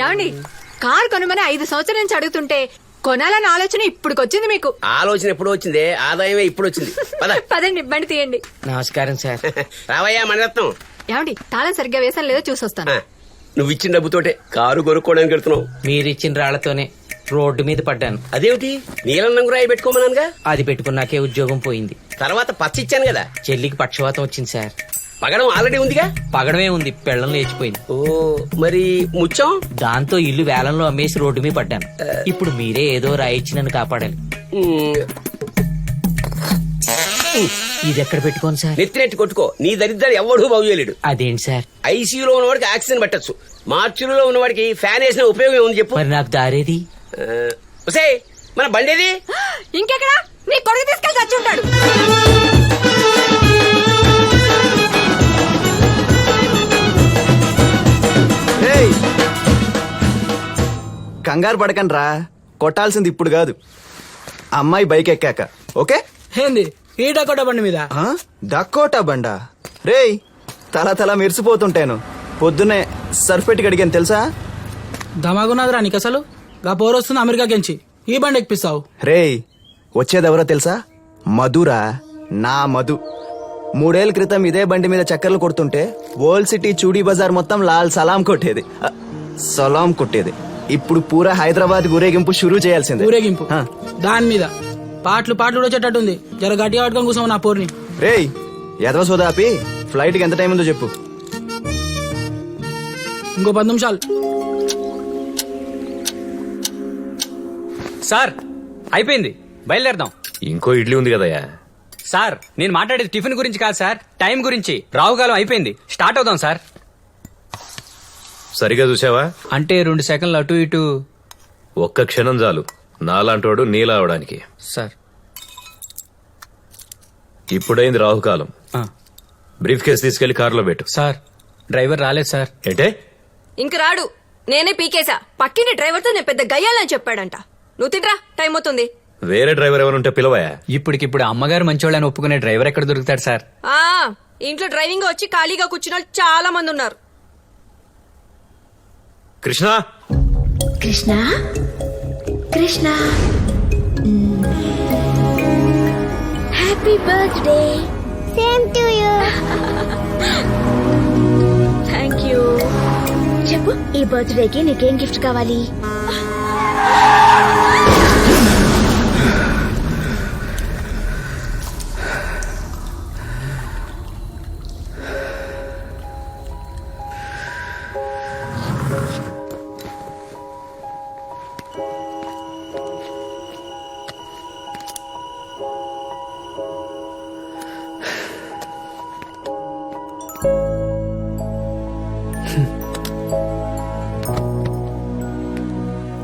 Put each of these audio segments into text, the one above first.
ఏమండి కారు కొనమని 5 సంవత్సరాల నుంచి అడుగుతుంటే కొనాలని ఆలోచన ఇప్పుడుకొచ్చింది మీకు. ఆలోచన ఎప్పుడు వచ్చింది, ఆదాయమే ఇప్పుడు వచ్చింది. పదండి బండి తీయండి. నమస్కారం సార్. రావయ్యా మణిరత్నం. ఏమండి తాళం సరిగ్గా వేసాను లేదో చూసొస్తాను. నువ్వు ఇచ్చిన డబ్బుతోటే కారు కొనుక్కోవడానికి వెళ్తున్నావు. మీరిచ్చిన రాళ్లతోనే రోడ్డు మీద పడ్డాను. అదేమిటి, నీలం రంగు రాయి పెట్టుకోమన్నానుగా. అది పెట్టుకున్నాకే ఉద్యోగం పోయింది. తర్వాత పచ్చ ఇచ్చాను కదా. చెల్లికి పక్షవాతం వచ్చింది సార్. పగడం ఆల్రెడీ ఉందిగా. పగడమే ఉంది, పెళ్ళం లేచిపోయింది. ఓ మరి ముత్యం. దాంతో ఇల్లు వేలంలో అమ్మేసి రోడ్డు మీద పడ్డాను. ఇప్పుడు మీరే ఏదో రాయిచ్చి నన్ను కాపాడాలి. ఇది ఎక్కడ పెట్టుకోను సార్? నెత్తినెట్టి కొట్టుకో, నీ దరిద్రాలు ఎవడూ బాగు చేయలేడు. అదేంటి సార్? ఐసీయూలో ఉన్నవాడికి ఆక్సిజన్ పట్టచ్చు, మార్చులో ఉన్నవాడికి ఫ్యాన్ వేసిన ఉపయోగం ఏముంది చెప్పు. మరి నాకు దారేది? మన బండేది ఇంకెక్కడ? నీ కొడుకు తీసుకెళ్ళి చచ్చి ఉంటాడు. కంగారు పడకండి రా, కొట్టాల్సింది ఇప్పుడు కాదు, అమ్మాయి బైక్ ఎక్కాక. ఓకే? ఏంది ఈ డకోటా బండి మీద? డకోటా బండా? రేయ్ తల మెరిసిపోతుంటాను. పొద్దున్నే సర్ఫ్ పెట్టి అడిగాను తెలుసా? దమాగున్నదిరా నీకు అసలు. గా పోరొస్తుంది అమెరికాకెంచి, ఈ బండి ఎక్కిస్తావు? రేయ్ వచ్చేదెవరో తెలుసా? మధురా, నా మధు. 3 ఏళ్ల క్రితం ఇదే బండి మీద చక్కర్లు కొడుతుంటే ఓల్డ్ సిటీ చూడీ బజార్ మొత్తం లాల్ సలాం కొట్టేది. ఇప్పుడు పూరా హైదరాబాద్ ఊరేగింపు షురూ చేయాల్సిందే. ఊరేగింపు దాని మీద పాటలు వచ్చేటట్టుంది. జర గట్టిగా పట్టుకొని కూర్చోవు నా పోర్ని. రేయ్ ఎదవ సోదాపి, ఫ్లైట్ కి ఎంత టైం ఉందో చెప్పు. ఇంకో 10 నిమిషాలు. సార్ అయిపోయింది, బయలుదేరదాం. ఇంకో ఇడ్లీ ఉంది కదయ్యా. సార్ నేను మాట్లాడేది టిఫిన్ గురించి కాదు సార్, టైం గురించి. రావుకాలం అయిపోయింది, స్టార్ట్ అవుదాం సార్. సరిగా చూసావా? అంటే 2 సెకండ్లు అటు ఇటు. ఒక్క క్షణం చాలు నాలాంటోడు నీలా అవడానికి. సార్ ఇప్పుడైంది రాహుకాలం. బ్రీఫ్ కేసు తీసుకెళ్లి కారులో పెట్టు. సార్ డ్రైవర్ రాలేదు సార్. ఏంటే? ఇంక రాడు, నేనే పీకేసా. పక్కింటి డ్రైవర్ తో నేను పెద్ద గయ్యాలని చెప్పాడంట. నువ్వు తింట్రా, టైం అవుతుంది. వేరే డ్రైవర్ ఎవరుంటే పిలవయా. ఇప్పటికిప్పుడు అమ్మగారు మంచోళ్ళని ఒప్పుకునే డ్రైవర్ ఎక్కడ దొరుకుతాడు సార్? ఇంట్లో డ్రైవింగ్ వచ్చి ఖాళీగా కూర్చున్న వాళ్ళు చాలా మంది ఉన్నారు. Krishna Krishna Krishna happy birthday. Same to you. Thank you. చెప్పు, ఈ బర్త్డేకి నీకేం గిఫ్ట్ కావాలి?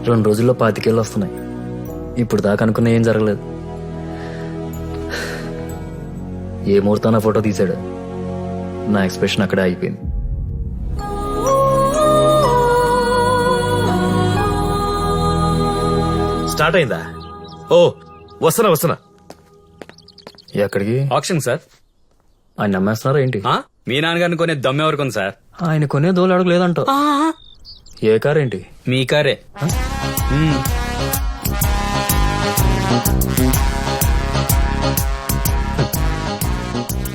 రెండు రోజుల్లో 25 కేళ్ళు వస్తున్నాయి. ఇప్పుడు దాకా అనుకున్న ఏం జరగలేదు. ఏ ముహూర్తాన ఫోటో తీశాడు, నా ఎక్స్ప్రెషన్ అక్కడే అయిపోయింది. స్టార్ట్ అయిందా? ఓ వస్తున్నా. ఎక్కడికి? Option sir. ఆయన నమ్మేస్తున్నారా ఏంటి? మీ నాన్నగారిని కొనే దమ్మె ఎవరికి సార్? ఆయన కొనే దోలు అడగలేదంట. ఏ కార్ ఏంటి? మీ కారే.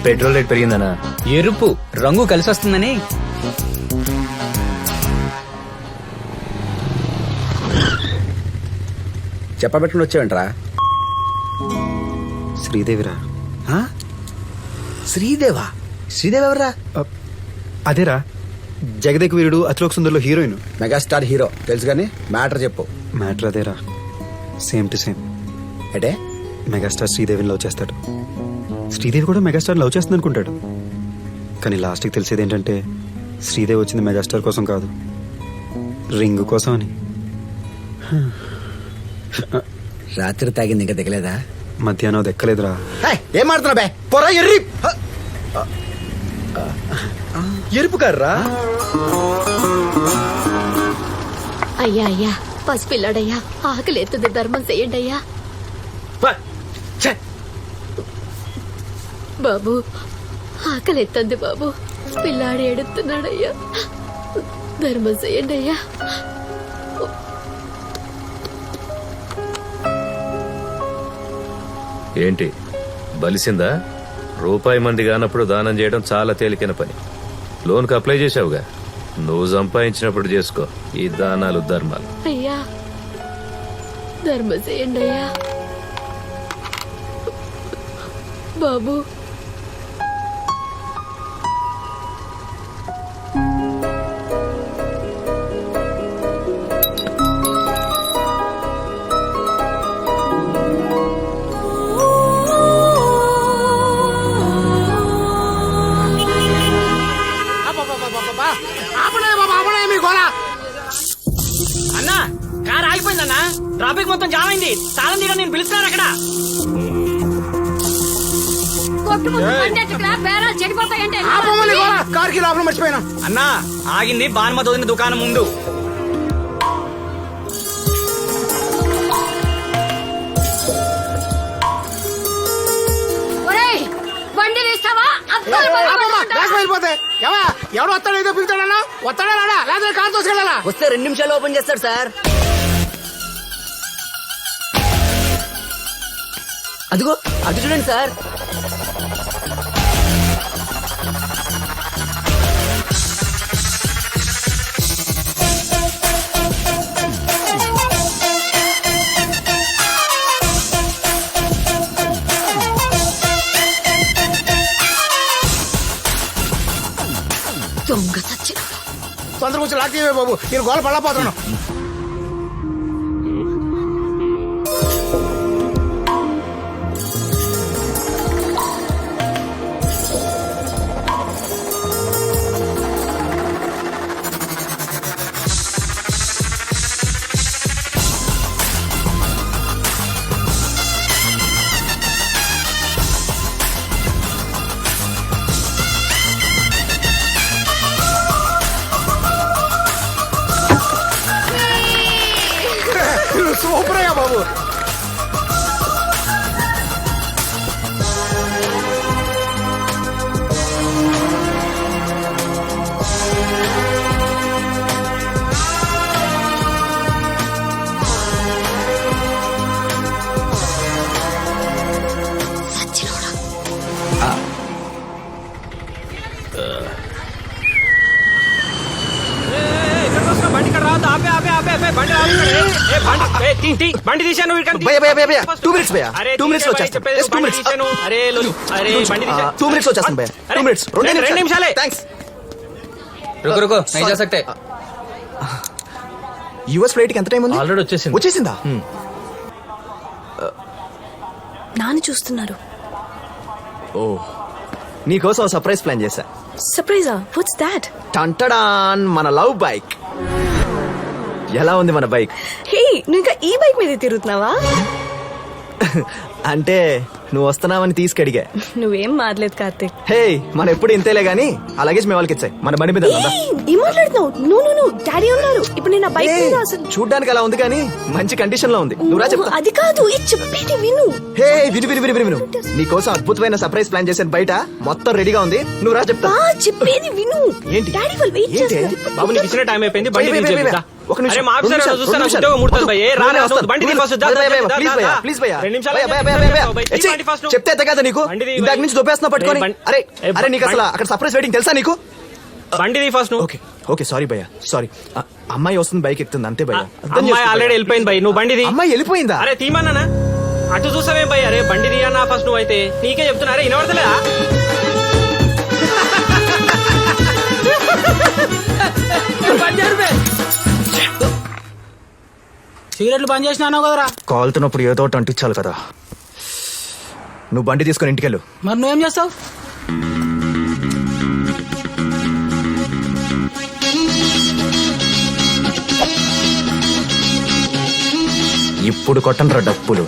పెట్రోల్ రేట్ పెరిగిందనా? ఎరుపు రంగు కలిసి వస్తుందని. చెప్పబెట్టుకుని వచ్చావంటరా? శ్రీదేవిరా. శ్రీదేవా? శ్రీదేవి ఎవరా? అదేరా, జగదేక్ వీరుడు అతిలోక్ సుందర్లో హీరోయిన్. మెగాస్టార్ హీరో తెలుసు కానీ మ్యాటర్ చెప్పు. మ్యాటర్ అదేరా, సేమ్ టు సేమ్. అంటే మెగాస్టార్ శ్రీదేవిని లవ్ చేస్తాడు, శ్రీదేవి కూడా మెగాస్టార్ లవ్ చేస్తుంది అనుకుంటాడు. కానీ లాస్ట్కి తెలిసేది ఏంటంటే శ్రీదేవి వచ్చింది మెగాస్టార్ కోసం కాదు, రింగ్ కోసం అని. రాత్రి తాగింది ఇంకా దిగలేదా? మధ్యాహ్నం దెక్కలేదురా. ఏం మాడుతున్నా బే? పొరా ఎర్రి ఎరుపు కర్రా. అయ్యా పసిపిల్లాడయ్యా, ఆకలి ఎత్తుంది, ధర్మం చెయ్యండి అయ్యా. బాబు ఆకలి ఎత్తంది బాబు, పిల్లాడు ఏడుతున్నాడయ్యా, ధర్మం చెయ్యండి అయ్యా. ఏంటి బలిసిందా? రూపాయి మంది కానప్పుడు దానం చేయడం చాలా తేలికైన పని. లోన్కి అప్లై చేసావుగా, నువ్వు సంపాదించినప్పుడు చేసుకో ఈ దానాలు ధర్మాలు. అయ్యా ధర్మ చేయండి అయ్యా. బాబు అన్నా కార్ ఆగిపోయిందన్నా, ట్రాఫిక్ మొత్తం జామ్ అయింది. తాళం తీయడం నేను పిలుస్తున్నాను అక్కడ. కొట్టు ముందు బండి ఎత్తుకురా, బేరాలు చెడిపోతాయంటే కార్కి లోపల మర్చిపోయినా. అన్నా ఆగింది బాన్మతి వదిన దుకాణం ముందు. ఒరేయ్, బండి తీస్తావా? అద్దాలు పగలగొట్టుకుంటా. వెళ్ళిపోతే ఎవడు వస్తాడు? ఏదో పిలుతాడన్నా, వస్తాడా రాడా? లేదా కార్ తోసుకెళ్ళాలా? వస్తే 2 నిమిషాలు ఓపెన్ చేస్తాడు సార్. అదిగో అటు చూడండి సార్. దొంగ సచ్చిన తొందర కూర్చో లాక్ చేయవే బాబు, నేను గోల పడలేకపోతున్నాను. సూపర్ అయ్యా బాబు. బండి ఇక్కడ రావద్దు. ఆపే ఆపే ఆపే ఆపే బండి బండి తీశాను. భయ్యా, భయ్యా, భయ్యా, 2 minutes భయ్యా. 2 minutes లో వచ్చేస్తాను. Yes, 2 minutes. 2 minutes లో వచ్చేస్తాను భయ్యా. 2 minutes. 2 నిమిషాలే. థ్యాంక్స్. రుకో రుకో नहीं जा सकते. యూఎస్ ఫ్లైట్ కి ఎంత టైం ఉంది? ఆల్రెడీ వచ్చేసింది. వచ్చేసిందా? నాన్న చూస్తున్నారు. ఓ, నీకోసం సర్ప్రైజ్ ప్లాన్ చేశా. సర్ప్రైజా? What's that? టంటడాన్, మన లవ్ బైక్. ఎలా ఉంది మన బైక్? హే, నువ్వు ఇంకా ఈ బైక్ మీద తిరుగుతున్నావా? అంటే నువ్వు వస్తున్నావని తీసుకడిగా. నువ్వేం మారలేదు కార్తీక్. హే, మన ఎప్పుడు ఇంతేలే గానీ అలాగే మేము వాళ్ళకి ఇచ్చాయి. మన బండి మీద ఉందా? ఏం మాట్లాడుతున్నావు? నువ్వు డాడీ ఉన్నారు. ఇప్పుడు నేను ఆ బైక్ మీద అసలు చూడ్డానికి అలా ఉంది కానీ మంచి కండిషన్ లో ఉంది. నువ్వురా చెప్తా. అది కాదు, ఇది చెప్పేది విను. హే, విను విను విను విను విను. నీకోసం అద్భుతమైన సర్ప్రైజ్ ప్లాన్ చేశాను. బయట మొత్తం రెడీగా ఉంది. నువ్వురా చెప్తా. చెప్పేది విను. ఏంటి? డాడీ వాళ్ళు వెయిట్ ఏంటి? చేస్తారు. బాబు నీకు ఇచ్చిన టైం అయిపోయింది. బండి భయ్యా, తీసి భయ్యా, చెప్తా. ఒక నిమిషం, అరే మా ఆఫీసర్ రెండు చూస్తాను నిమిషాలు, ఉద్యోగం ముడుతుంది భయ్యా. రా రా, వస్తాను. బండి తీ ఫస్ట్. భయ్యా, భయ్యా, ప్లీజ్ భయ్యా, ప్లీజ్ భయ్యా. 2 నిమిషాలు. భయ్యా, భయ్యా, భయ్యా, భయ్యా. బండి ఎచ్చి, ఫస్ట్. చెప్తే ఎంత కదా నీకు? బండి తీ, ఇందాక నుంచి దొబ్బేస్తున్నా పట్టుకొని. బండి- అరే ఏ, అరే నీకు అసలు బండి- అక్కడ సర్ప్రైజ్ వెయిటింగ్ తెలుసా నీకు? బండి తీ ఫస్ట్ నువ్వు. ఓకే ఓకే, సారీ భయ్యా, సారీ. అమ్మాయి వస్తుంది, బైక్ ఎక్కుతుంది, అంతే భయ్యా. అర్థం అమ్మాయి చేసుకో ఆల్రెడీ భయ్యా. వెళ్ళిపోయింది భయ్. నువ్వు బండి తీ. అమ్మాయి వెళ్ళిపోయిందా? అరే తీమన్నానా? అటు చూసావేం భయ్? అరే బండి తీయన్నా ఫస్ట్ నువ్వు. అయితే నీకే చెప్తున్నా. అరే వినబడతలేదా? సిగరెట్లు బంద్ చేసినా కదరా. కాలుతున్నప్పుడు ఏదో ఒకటి అంటించాలి కదా. నువ్వు బండి తీసుకొని ఇంటికెళ్ళు. మరి నువ్వేం చేస్తావు? ఇప్పుడు కొట్టండ్రా డప్పులు.